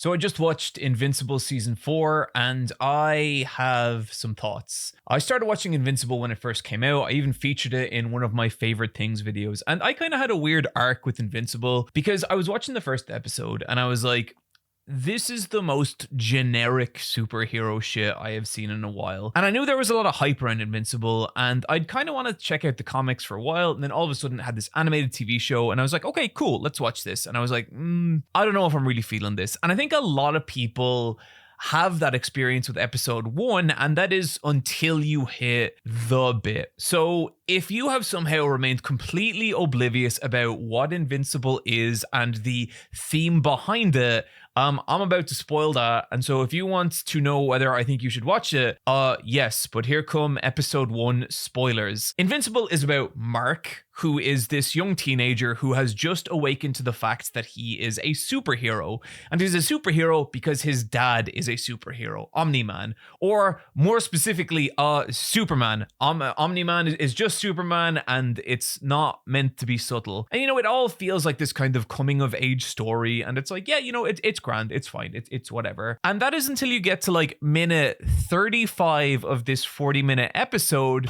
So I just watched Invincible season 4 and I have some thoughts. I started watching Invincible when it first came out. I even featured it in one of my favorite things videos. And I kind of had a weird arc with Invincible because I was watching the first episode and I was like, this is the most generic superhero shit I have seen in a while. And I knew there was a lot of hype around Invincible, and I'd kind of want to check out the comics for a while, and then all of a sudden it had this animated TV show, and I was like, okay, cool, let's watch this. And I was like, I don't know if I'm really feeling this. And I think a lot of people have that experience with episode 1, and that is until you hit the bit. So if you have somehow remained completely oblivious about what Invincible is and the theme behind it, I'm about to spoil that. And so if you want to know whether I think you should watch it, yes, but here come episode 1 spoilers. Invincible is about Mark, who is this young teenager who has just awakened to the fact that he is a superhero. And he's a superhero because his dad is a superhero, Omni-Man. Or more specifically, Superman. Omni-Man is just Superman, and it's not meant to be subtle. And it all feels like this kind of coming of age story, and it's like, yeah, it's grand, it's fine, it's whatever. And that is until you get to like minute 35 of this 40-minute episode.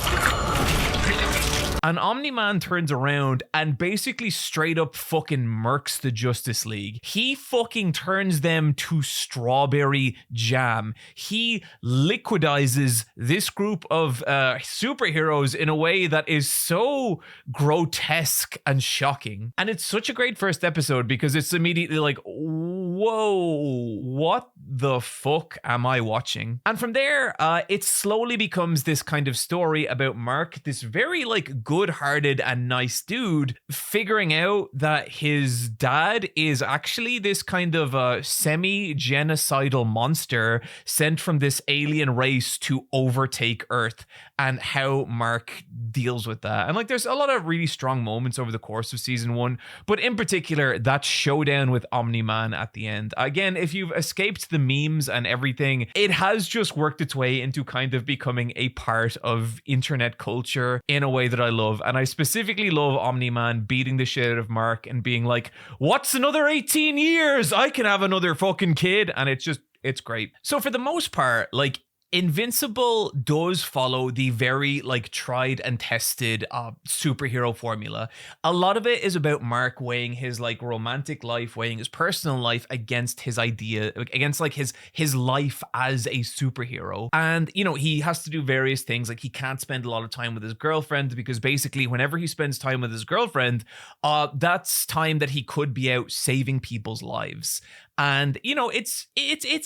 And Omni-Man turns around and basically straight up fucking murks the Justice League. He fucking turns them to strawberry jam. He liquidizes this group of superheroes in a way that is so grotesque and shocking. And it's such a great first episode because it's immediately like, whoa, what the fuck am I watching? And from there, it slowly becomes this kind of story about Mark, this very like good-hearted and nice dude, figuring out that his dad is actually this kind of semi-genocidal monster sent from this alien race to overtake Earth, and how Mark deals with that. And like, there's a lot of really strong moments over the course of season 1, but in particular, that showdown with Omni-Man at the end. Again, if you've escaped the memes and everything, it has just worked its way into kind of becoming a part of internet culture in a way that I love. And I specifically love Omni-Man beating the shit out of Mark and being like, what's another 18 years? I can have another fucking kid. And it's great. So for the most part, like, Invincible does follow the very like tried and tested superhero formula. A lot of it is about Mark weighing his like romantic life, weighing his personal life against his idea, against like his life as a superhero. And he has to do various things. Like, he can't spend a lot of time with his girlfriend because basically whenever he spends time with his girlfriend, that's time that he could be out saving people's lives. And it's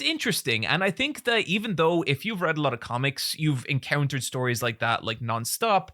interesting. And I think that even though if you've read a lot of comics, you've encountered stories like that like nonstop,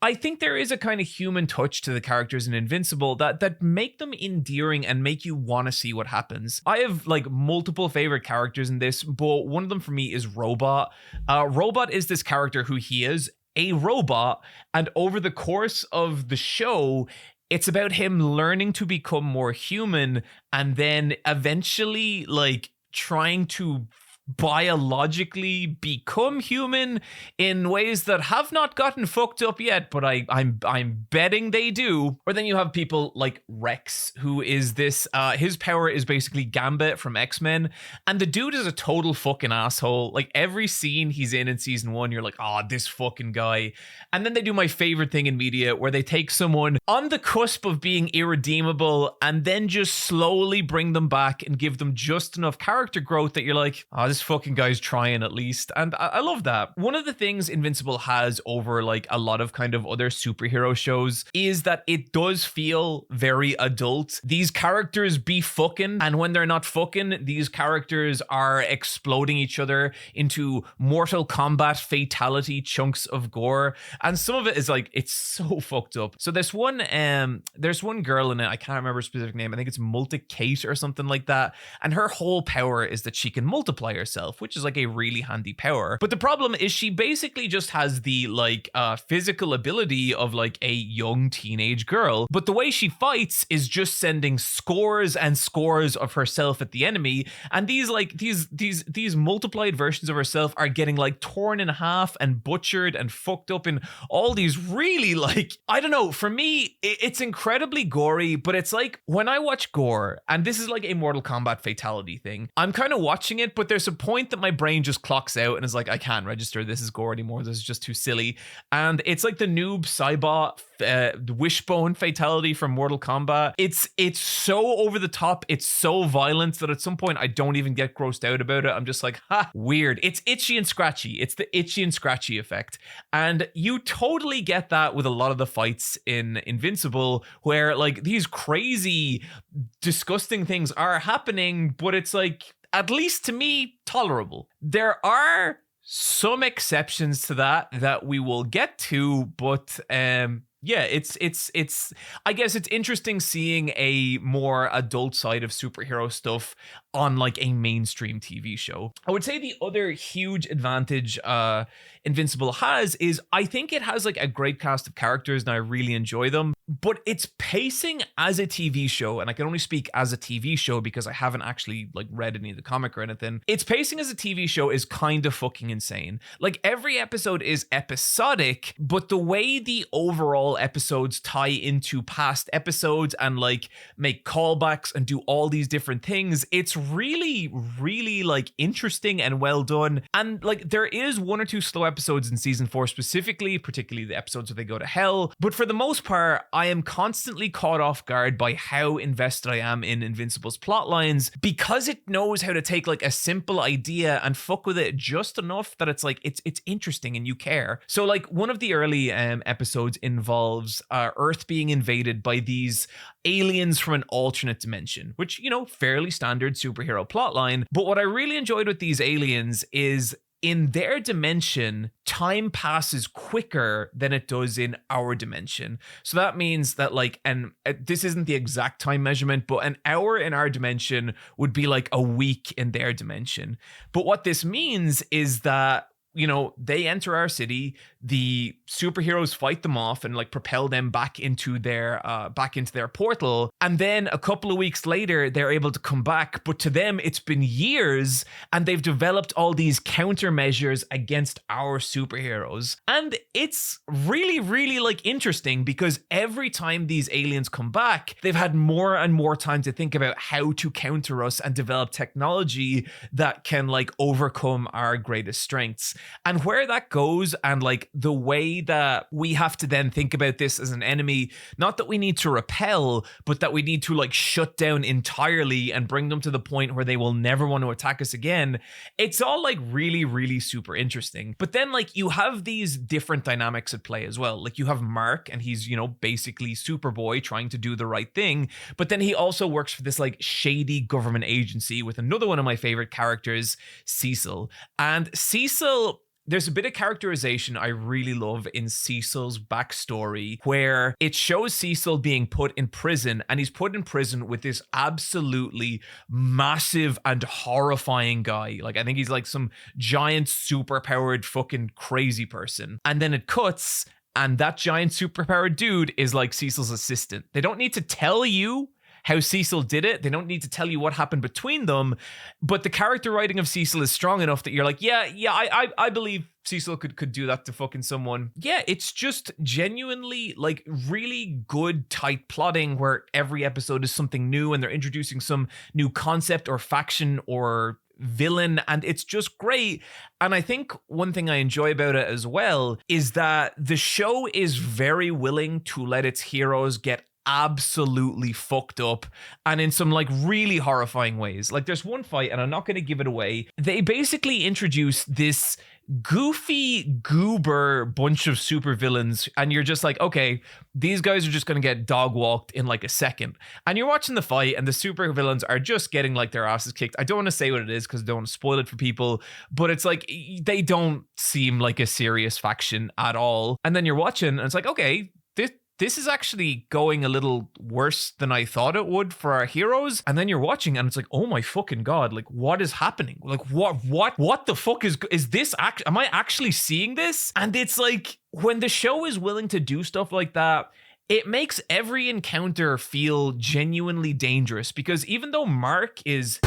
I think there is a kind of human touch to the characters in Invincible that make them endearing and make you want to see what happens. I have like multiple favorite characters in this, but one of them for me is Robot. Robot is this character who he is a robot, and over the course of the show, it's about him learning to become more human and then eventually like trying to biologically become human in ways that have not gotten fucked up yet, but I'm betting they do. Or then you have people like Rex, who is this his power is basically Gambit from X-Men, and the dude is a total fucking asshole. Like, every scene he's in season 1, you're like, oh, this fucking guy. And then they do my favorite thing in media, where they take someone on the cusp of being irredeemable and then just slowly bring them back and give them just enough character growth that you're like, oh, this fucking guy's trying at least. And I love that. One of the things Invincible has over like a lot of kind of other superhero shows is that it does feel very adult. These characters be fucking, and when they're not fucking, these characters are exploding each other into Mortal Kombat fatality chunks of gore. And some of it is like, it's so fucked up. So there's one girl in it, I can't remember a specific name, I think it's Multi-Kate or something like that, and her whole power is that she can multiply herself, which is like a really handy power. But the problem is she basically just has the like physical ability of like a young teenage girl, but the way she fights is just sending scores and scores of herself at the enemy, and these multiplied versions of herself are getting like torn in half and butchered and fucked up in all these really, like, I don't know, for me it's incredibly gory. But it's like when I watch gore, and this is like a Mortal Kombat fatality thing, I'm kind of watching it, but there's a point that my brain just clocks out and is like, I can't register this is gore anymore, this is just too silly. And it's like the noob Cybot wishbone fatality from Mortal Kombat. It's so over the top, it's so violent that at some point I don't even get grossed out about it. I'm just like, ha, weird. It's itchy and scratchy. It's the itchy and scratchy effect. And you totally get that with a lot of the fights in Invincible, where like these crazy, disgusting things are happening, but it's like, at least to me, tolerable. There are some exceptions to that we will get to, but yeah, it's I guess it's interesting seeing a more adult side of superhero stuff on like a mainstream TV show. I would say the other huge advantage Invincible has is I think it has like a great cast of characters and I really enjoy them, but its pacing as a TV show, and I can only speak as a TV show because I haven't actually like read any of the comic or anything, its pacing as a TV show is kind of fucking insane. Like every episode is episodic, but the way the overall episodes tie into past episodes and like make callbacks and do all these different things, it's really, really like interesting and well done. And like there is one or two slow episodes in season 4 specifically, particularly the episodes where they go to hell, but for the most part I am constantly caught off guard by how invested I am in Invincible's plot lines, because it knows how to take like a simple idea and fuck with it just enough that it's like it's interesting and you care. So like one of the early episodes involves Earth being invaded by these aliens from an alternate dimension, which, you know, fairly standard superhero plotline. But what I really enjoyed with these aliens is in their dimension, time passes quicker than it does in our dimension. So that means that like, and this isn't the exact time measurement, but an hour in our dimension would be like a week in their dimension. But what this means is that, you know, they enter our city, the superheroes fight them off and like propel them back into their portal, and then a couple of weeks later they're able to come back, but to them it's been years and they've developed all these countermeasures against our superheroes. And it's really, really like interesting because every time these aliens come back, they've had more and more time to think about how to counter us and develop technology that can like overcome our greatest strengths. And where that goes, and like the way that we have to then think about this as an enemy, not that we need to repel, but that we need to like shut down entirely and bring them to the point where they will never want to attack us again. It's all like really, really super interesting. But then like you have these different dynamics at play as well. Like you have Mark, and he's, you know, basically Superboy trying to do the right thing. But then he also works for this like shady government agency with another one of my favorite characters, Cecil. And Cecil, there's a bit of characterization I really love in Cecil's backstory where it shows Cecil being put in prison, and he's put in prison with this absolutely massive and horrifying guy. Like I think he's like some giant superpowered fucking crazy person. And then it cuts, and that giant superpowered dude is like Cecil's assistant. They don't need to tell you how Cecil did it. They don't need to tell you what happened between them, but the character writing of Cecil is strong enough that you're like, I believe Cecil could do that to fucking someone. Yeah, it's just genuinely like really good, tight plotting where every episode is something new and they're introducing some new concept or faction or villain, and it's just great. And I think one thing I enjoy about it as well is that the show is very willing to let its heroes get absolutely fucked up, and in some like really horrifying ways. Like there's one fight, and I'm not going to give it away, they basically introduce this goofy goober bunch of supervillains, and you're just like, okay, these guys are just going to get dog walked in like a second. And you're watching the fight, and the supervillains are just getting like their asses kicked. I don't want to say what it is because I don't want to spoil it for people, but it's like they don't seem like a serious faction at all. And then you're watching, and it's like, okay, this is actually going a little worse than I thought it would for our heroes. And then you're watching and it's like, oh my fucking God, like what is happening? Like what the fuck is this? Am I actually seeing this? And it's like, when the show is willing to do stuff like that, it makes every encounter feel genuinely dangerous, because even though Mark is,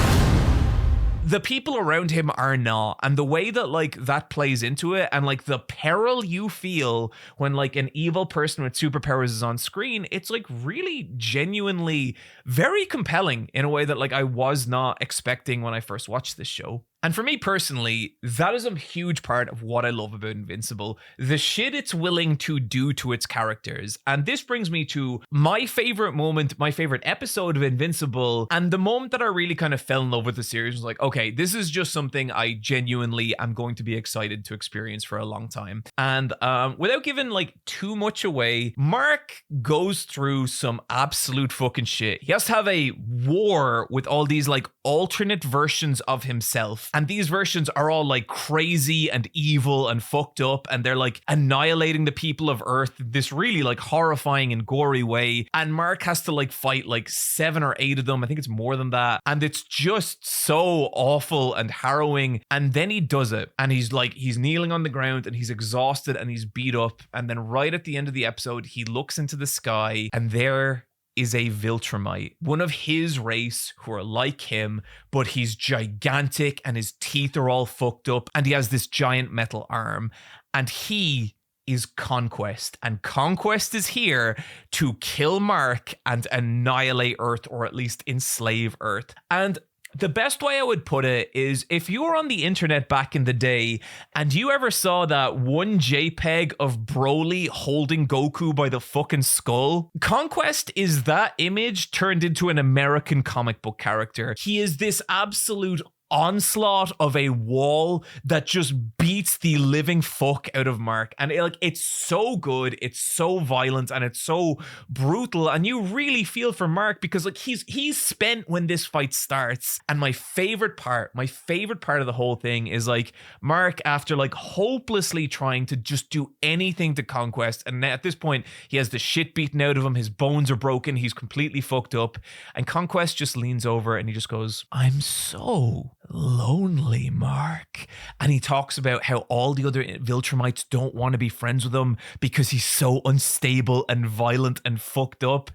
the people around him are not, and the way that like that plays into it, and like the peril you feel when like an evil person with superpowers is on screen, it's like really genuinely very compelling in a way that like I was not expecting when I first watched this show. And for me personally, that is a huge part of what I love about Invincible, the shit it's willing to do to its characters. And this brings me to my favorite moment, my favorite episode of Invincible, and the moment that I really kind of fell in love with the series. Was like, okay, this is just something I genuinely am going to be excited to experience for a long time. And without giving like too much away, Mark goes through some absolute fucking shit. He has to have a war with all these like alternate versions of himself. And these versions are all like crazy and evil and fucked up, and they're like annihilating the people of Earth this really like horrifying and gory way. And Mark has to like fight like 7 or 8 of them. I think it's more than that. And it's just so awful and harrowing. And then he does it, and he's kneeling on the ground and he's exhausted and he's beat up. And then right at the end of the episode, he looks into the sky, and there is a Viltrumite, one of his race who are like him, but he's gigantic and his teeth are all fucked up and he has this giant metal arm, and he is Conquest, and Conquest is here to kill Mark and annihilate Earth, or at least enslave Earth. And the best way I would put it is, if you were on the internet back in the day and you ever saw that one JPEG of Broly holding Goku by the fucking skull, Conquest is that image turned into an American comic book character. He is this absolute onslaught of a wall that just beats the living fuck out of Mark, and it's so good, it's so violent, and it's so brutal, and you really feel for Mark, because like he's spent when this fight starts. And my favorite part of the whole thing is like Mark, after like hopelessly trying to just do anything to Conquest, and at this point he has the shit beaten out of him, his bones are broken, he's completely fucked up, and Conquest just leans over and he just goes, "I'm so lonely, Mark." And he talks about how all the other Viltrumites don't want to be friends with him because he's so unstable and violent and fucked up.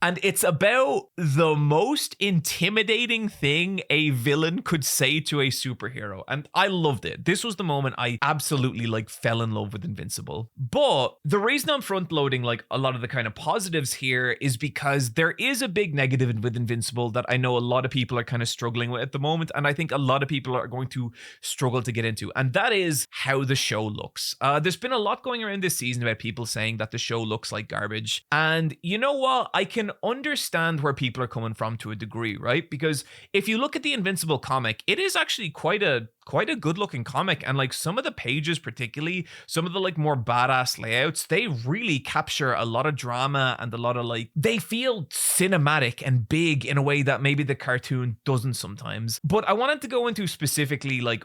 And it's about the most intimidating thing a villain could say to a superhero. And I loved it. This was the moment I absolutely like fell in love with Invincible. But the reason I'm front loading like a lot of the kind of positives here is because there is a big negative with Invincible that I know a lot of people are kind of struggling with at the moment. And I think a lot of people are going to struggle to get into. And that is how the show looks. There's been a lot going around this season about people saying that the show looks like garbage. And you know what? I can understand where people are coming from to a degree, right? Because if you look at the Invincible comic, it is actually quite a good looking comic, and like some of the pages, particularly some of the like more badass layouts, they really capture a lot of drama and a lot of like, they feel cinematic and big in a way that maybe the cartoon doesn't sometimes. But I wanted to go into specifically like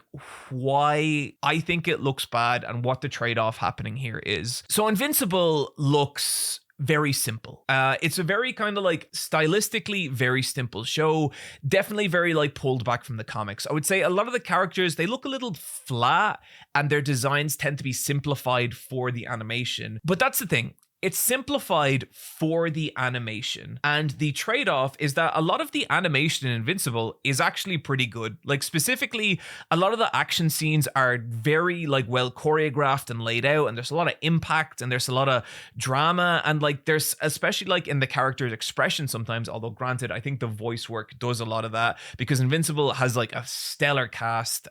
why I think it looks bad and what the trade-off happening here is. So Invincible looks very simple. It's a very kind of like stylistically very simple show, definitely very like pulled back from the comics. I would say a lot of the characters, they look a little flat and their designs tend to be simplified for the animation. But that's the thing. It's simplified for the animation. And the trade-off is that a lot of the animation in Invincible is actually pretty good. Like specifically, a lot of the action scenes are very like well choreographed and laid out, and there's a lot of impact and there's a lot of drama, and like there's, especially like in the character's expression sometimes, although granted, I think the voice work does a lot of that, because Invincible has like a stellar cast.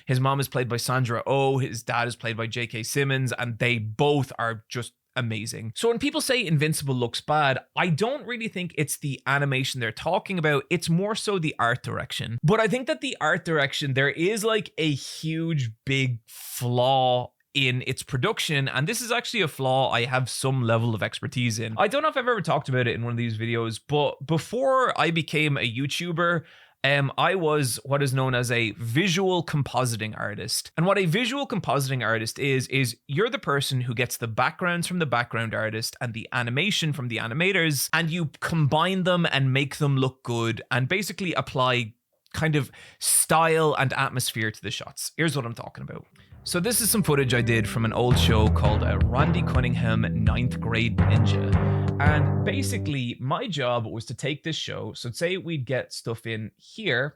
His mom is played by Sandra Oh, his dad is played by J.K. Simmons, and they both are just amazing. So when people say Invincible looks bad, I don't really think it's the animation they're talking about. It's more so the art direction. But I think that the art direction, there is like a huge big flaw in its production, and this is actually a flaw I have some level of expertise in. I don't know if I've ever talked about it in one of these videos, but before I became a YouTuber, I was what is known as a visual compositing artist. And what a visual compositing artist is you're the person who gets the backgrounds from the background artist and the animation from the animators, and you combine them and make them look good and basically apply kind of style and atmosphere to the shots. Here's what I'm talking about. So this is some footage I did from an old show called Randy Cunningham 9th Grade Ninja. And basically my job was to take this show. So say we'd get stuff in here,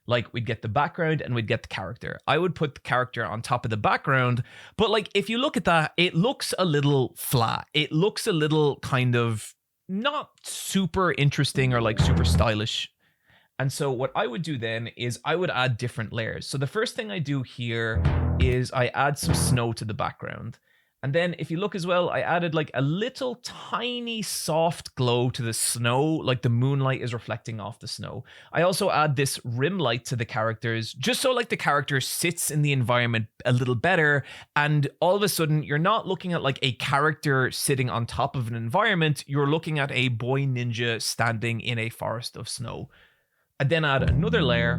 like we'd get the background and we'd get the character. I would put the character on top of the background. But like, if you look at that, it looks a little flat. It looks a little kind of not super interesting or like super stylish. And so what I would do then is I would add different layers. So the first thing I do here is I add some snow to the background. And then if you look as well, I added like a little tiny soft glow to the snow, like the moonlight is reflecting off the snow. I also add this rim light to the characters, just so like the character sits in the environment a little better. And all of a sudden you're not looking at like a character sitting on top of an environment. You're looking at a boy ninja standing in a forest of snow. I'd then add another layer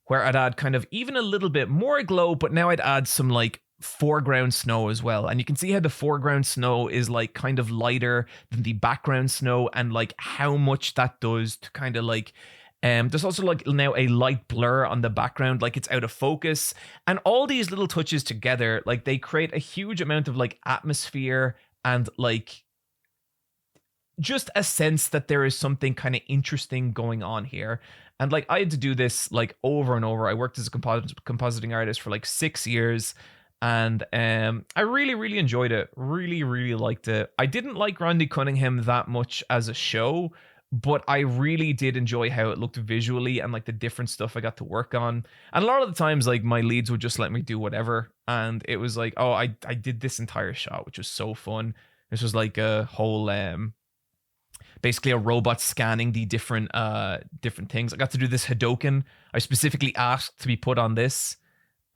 where I'd add kind of even a little bit more glow, but now I'd add some like foreground snow as well. And you can see how the foreground snow is like kind of lighter than the background snow, and like how much that does to kind of like, there's also like now a light blur on the background, like it's out of focus. And all these little touches together, like they create a huge amount of like atmosphere and like just a sense that there is something kind of interesting going on here. And like I had to do this like over and over. I worked as a compositing artist for like 6 years, and I really enjoyed it. Really liked it. I didn't like Randy Cunningham that much as a show, but I really did enjoy how it looked visually and like the different stuff I got to work on. And a lot of the times like my leads would just let me do whatever, and it was like, oh, I did this entire shot, which was so fun. This was like a whole basically a robot scanning the different things. I got to do this Hadoken. I specifically asked to be put on this.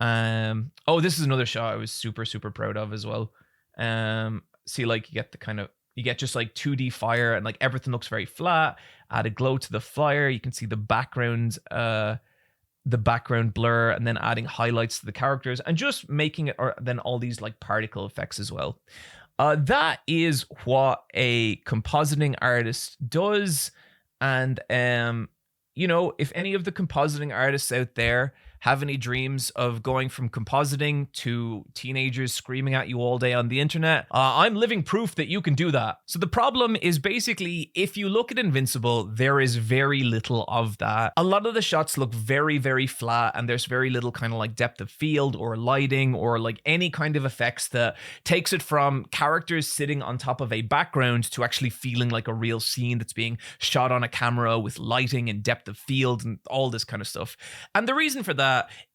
Oh, this is another shot I was super proud of as well. See, like you get just like 2D fire, and like everything looks very flat. Add a glow to the fire. You can see the background blur, and then adding highlights to the characters and just making it, or then all these like particle effects as well. That is what a compositing artist does. And, you know, if any of the compositing artists out there have any dreams of going from compositing to teenagers screaming at you all day on the internet, I'm living proof that you can do that. So the problem is basically, if you look at Invincible, there is very little of that. A lot of the shots look very flat, and there's very little kind of like depth of field or lighting or like any kind of effects that takes it from characters sitting on top of a background to actually feeling like a real scene that's being shot on a camera with lighting and depth of field and all this kind of stuff. And the reason for that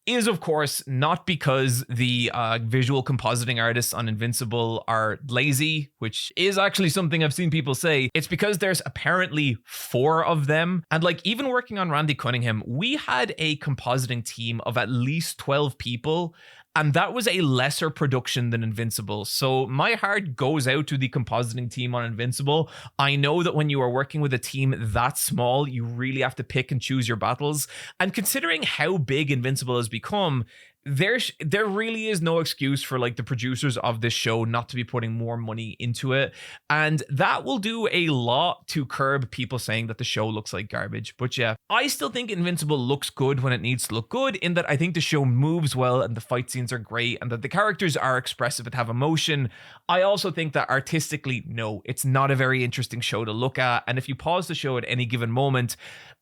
is, of course, not because the visual compositing artists on Invincible are lazy, which is actually something I've seen people say. It's because there's apparently 4 of them. And like, even working on Randy Cunningham, we had a compositing team of at least 12 people. And that was a lesser production than Invincible. So my heart goes out to the compositing team on Invincible. I know that when you are working with a team that small, you really have to pick and choose your battles. And considering how big Invincible has become, there really is no excuse for like the producers of this show not to be putting more money into it. And that will do a lot to curb people saying that the show looks like garbage. But yeah, I still think Invincible looks good when it needs to look good, in that I think the show moves well and the fight scenes are great and that the characters are expressive and have emotion. I also think that artistically, no, it's not a very interesting show to look at. And if you pause the show at any given moment,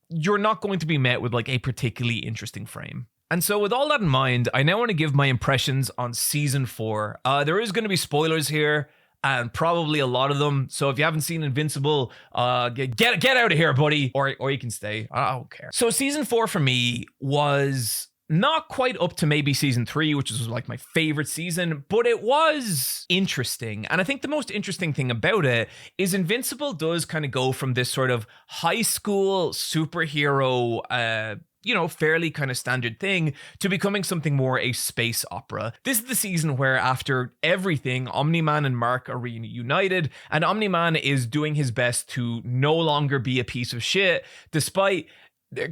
you're not going to be met with like a particularly interesting frame. And so with all that in mind, I now want to give my impressions on season 4. There is going to be spoilers here, and probably a lot of them. So if you haven't seen Invincible, get out of here, buddy, or you can stay. I don't care. So season 4 for me was not quite up to maybe season 3, which was like my favorite season, but it was interesting. And I think the most interesting thing about it is Invincible does kind of go from this sort of high school superhero, fairly kind of standard thing to becoming something more a space opera. This is the season where after everything, Omni-Man and Mark are reunited, and Omni-Man is doing his best to no longer be a piece of shit, despite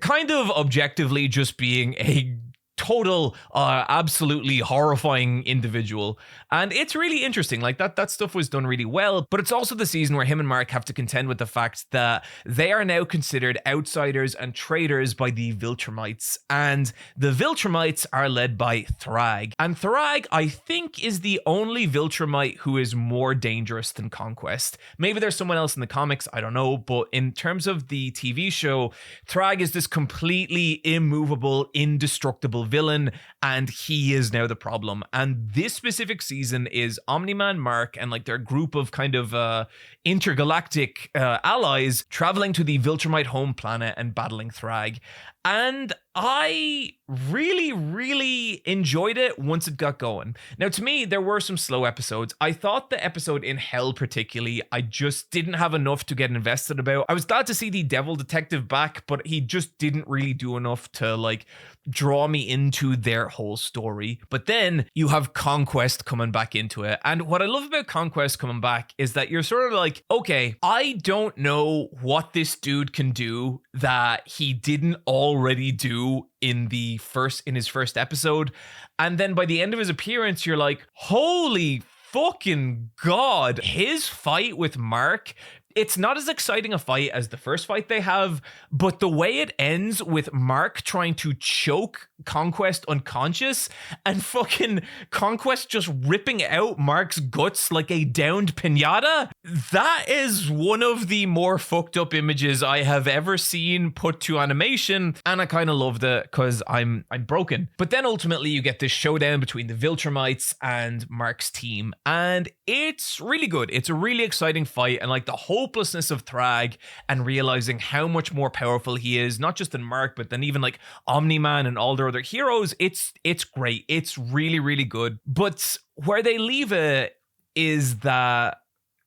kind of objectively just being a total absolutely horrifying individual. And it's really interesting. Like that stuff was done really well, but it's also the season where him and Mark have to contend with the fact that they are now considered outsiders and traitors by the Viltrumites, and the Viltrumites are led by Thrag. And Thrag, I think, is the only Viltrumite who is more dangerous than Conquest. Maybe there's someone else in the comics, I don't know, but in terms of the TV show, Thrag is this completely immovable, indestructible villain, and he is now the problem. And this specific season is Omni-Man, Mark, and like their group of kind of intergalactic allies traveling to the Viltrumite home planet and battling Thrag. And I really, really enjoyed it once it got going. Now, to me, there were some slow episodes. I thought the episode in Hell particularly, I just didn't have enough to get invested about. I was glad to see the Devil Detective back, but he just didn't really do enough to like draw me into their whole story. But then you have Conquest coming back into it. And what I love about Conquest coming back is that you're sort of like, okay, I don't know what this dude can do that he didn't already do in his first episode. And then by the end of his appearance, you're like, holy fucking God, his fight with Mark, it's not as exciting a fight as the first fight they have, but the way it ends with Mark trying to choke Conquest unconscious and fucking Conquest just ripping out Mark's guts like a downed pinata, that is one of the more fucked up images I have ever seen put to animation, and I kind of loved it because I'm broken. But then ultimately you get this showdown between the Viltrumites and Mark's team, and it's really good. It's a really exciting fight, and like the hopelessness of Thrag and realizing how much more powerful he is, not just than Mark, but then even like Omni-Man and all their other heroes, it's great. It's really, really good. But where they leave it is that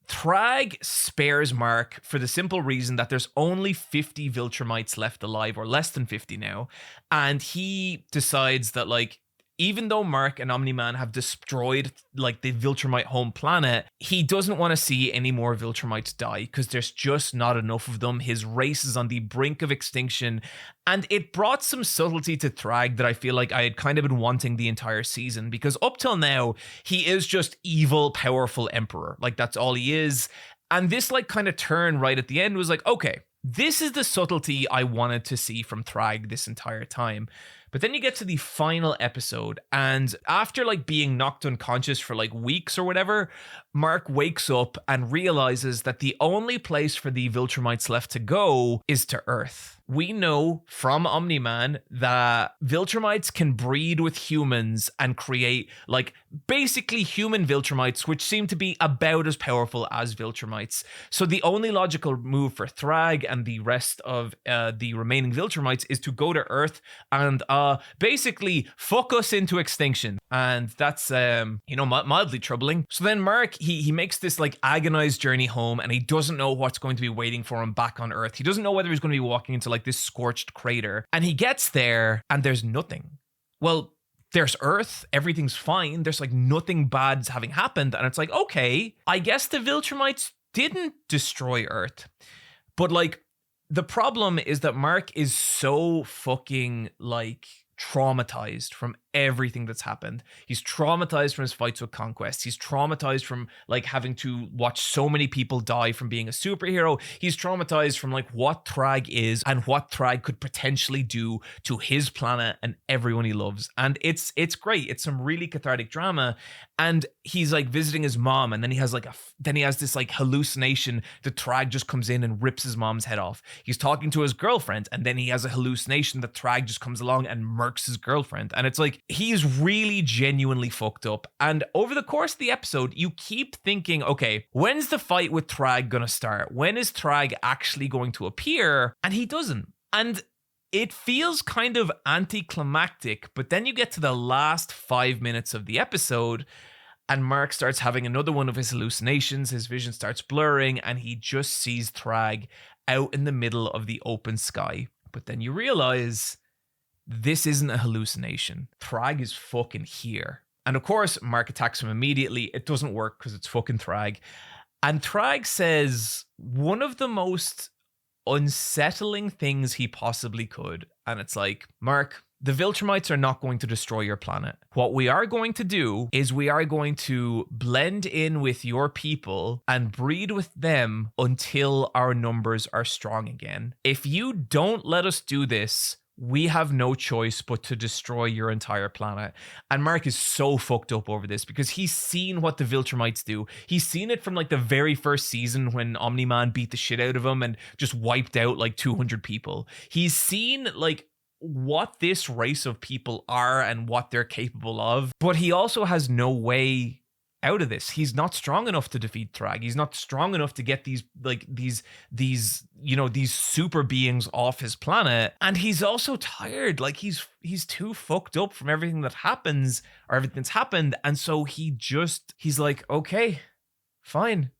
Thrag spares Mark for the simple reason that there's only 50 Viltrumites left alive, or less than 50 now, and he decides that like, even though Mark and Omni-Man have destroyed like the Viltrumite home planet, he doesn't want to see any more Viltrumites die because there's just not enough of them. His race is on the brink of extinction, and it brought some subtlety to Thrag that I feel like I had kind of been wanting the entire season, because up till now, he is just evil, powerful emperor. Like that's all he is. And this like kind of turn right at the end was like, okay, this is the subtlety I wanted to see from Thrag this entire time. But then you get to the final episode, and after like being knocked unconscious for like weeks or whatever, Mark wakes up and realizes that the only place for the Viltrumites left to go is to Earth. We know from Omni-Man that Viltrumites can breed with humans and create like basically human Viltrumites, which seem to be about as powerful as Viltrumites. So the only logical move for Thrag and the rest of the remaining Viltrumites is to go to Earth and basically fuck us into extinction. And that's, mildly troubling. So then Mark, he makes this like agonized journey home, and he doesn't know what's going to be waiting for him back on Earth. He doesn't know whether he's going to be walking into like this scorched crater. And he gets there and there's nothing. Well, there's Earth, everything's fine. There's like nothing bad's having happened. And it's like, okay, I guess the Viltrumites didn't destroy Earth. But like, the problem is that Mark is so fucking like traumatized from everything that's happened. He's traumatized from his fights with Conquest. He's traumatized from like having to watch so many people die from being a superhero. He's traumatized from like what Thrag is and what Thrag could potentially do to his planet and everyone he loves. And it's great. It's some really cathartic drama. And he's like visiting his mom, and then he has this like hallucination that Thrag just comes in and rips his mom's head off. He's talking to his girlfriend, and then he has a hallucination that Thrag just comes along and murks his girlfriend. And it's like, he's really genuinely fucked up. And over the course of the episode, you keep thinking, okay, when's the fight with Thrag gonna start? When is Thrag actually going to appear? And he doesn't. And it feels kind of anticlimactic, but then you get to the last 5 minutes of the episode, and Mark starts having another one of his hallucinations. His vision starts blurring, and he just sees Thrag out in the middle of the open sky. But then you realize this isn't a hallucination. Thrag is fucking here. And of course, Mark attacks him immediately. It doesn't work because it's fucking Thrag. And Thrag says one of the most unsettling things he possibly could. And it's like, Mark, the Viltrumites are not going to destroy your planet. What we are going to do is we are going to blend in with your people and breed with them until our numbers are strong again. If you don't let us do this, we have no choice but to destroy your entire planet. And Mark is so fucked up over this because he's seen what the Viltrumites do. He's seen it from like the very first season when Omni-Man beat the shit out of him and just wiped out like 200 people. He's seen like what this race of people are and what they're capable of, but he also has no way out of this. He's not strong enough to defeat Thrag. He's not strong enough to get these super beings off his planet. And he's also tired. Like he's too fucked up from everything that happens or everything's happened. And so he's like, okay, fine.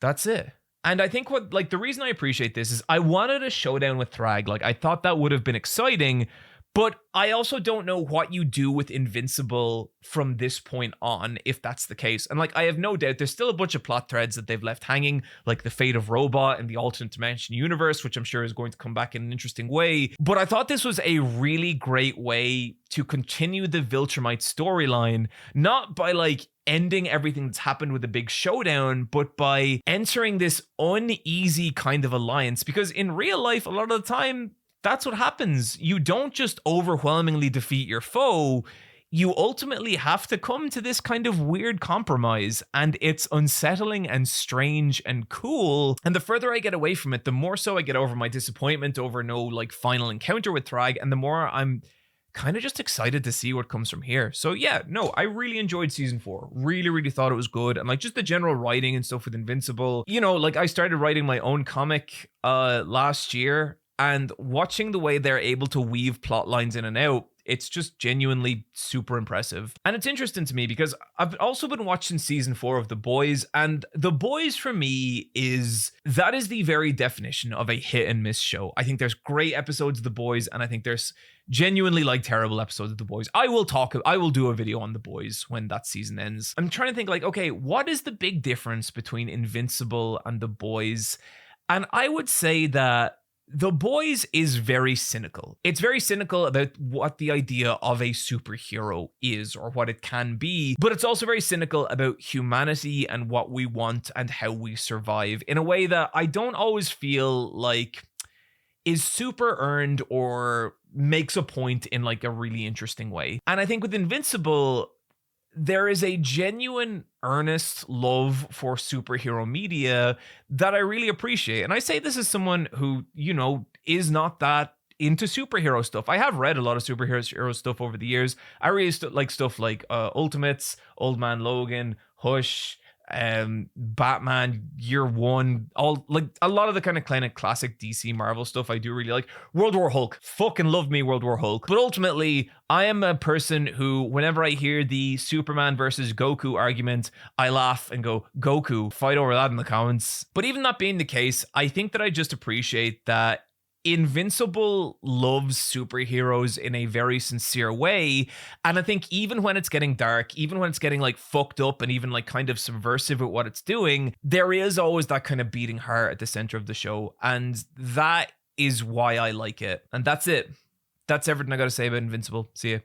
That's it. And I think the reason I appreciate this is I wanted a showdown with Thrag. Like, I thought that would have been exciting, but I also don't know what you do with Invincible from this point on, if that's the case. And like, I have no doubt there's still a bunch of plot threads that they've left hanging, like the fate of Robot and the alternate dimension universe, which I'm sure is going to come back in an interesting way. But I thought this was a really great way to continue the Viltrumite storyline, not by like ending everything that's happened with a big showdown, but by entering this uneasy kind of alliance. Because in real life, a lot of the time, that's what happens. You don't just overwhelmingly defeat your foe. You ultimately have to come to this kind of weird compromise, and it's unsettling and strange and cool. And the further I get away from it, the more so I get over my disappointment over no like final encounter with Thrag, and the more I'm kind of just excited to see what comes from here. So yeah, no, I really enjoyed season 4. Really thought it was good. And like just the general writing and stuff with Invincible. You know, like I started writing my own comic last year, and watching the way they're able to weave plot lines in and out, it's just genuinely super impressive. And it's interesting to me because I've also been watching season 4 of The Boys, and The Boys for me is the very definition of a hit and miss show. I think there's great episodes of The Boys, and I think there's genuinely like terrible episodes of The Boys. I will do a video on The Boys when that season ends. I'm trying to think like, okay, what is the big difference between Invincible and The Boys? And I would say that The Boys is very cynical. It's very cynical about what the idea of a superhero is or what it can be, but it's also very cynical about humanity and what we want and how we survive in a way that I don't always feel like is super earned or makes a point in like a really interesting way. And I think with Invincible, there is a genuine, earnest love for superhero media that I really appreciate. And I say this as someone who, you know, is not that into superhero stuff. I have read a lot of superhero stuff over the years. I really like stuff like Ultimates, Old Man Logan, Hush, Batman Year One, all like a lot of the kind of classic DC Marvel stuff I do really like. World War Hulk, fucking love me World War Hulk. But ultimately, I am a person who, whenever I hear the Superman versus Goku argument, I laugh and go, Goku, fight over that in the comments. But even that being the case, I think that I just appreciate that Invincible loves superheroes in a very sincere way. And I think even when it's getting dark, even when it's getting like fucked up and even like kind of subversive at what it's doing, there is always that kind of beating heart at the center of the show. And that is why I like it. And that's it. That's everything I got to say about Invincible. See ya.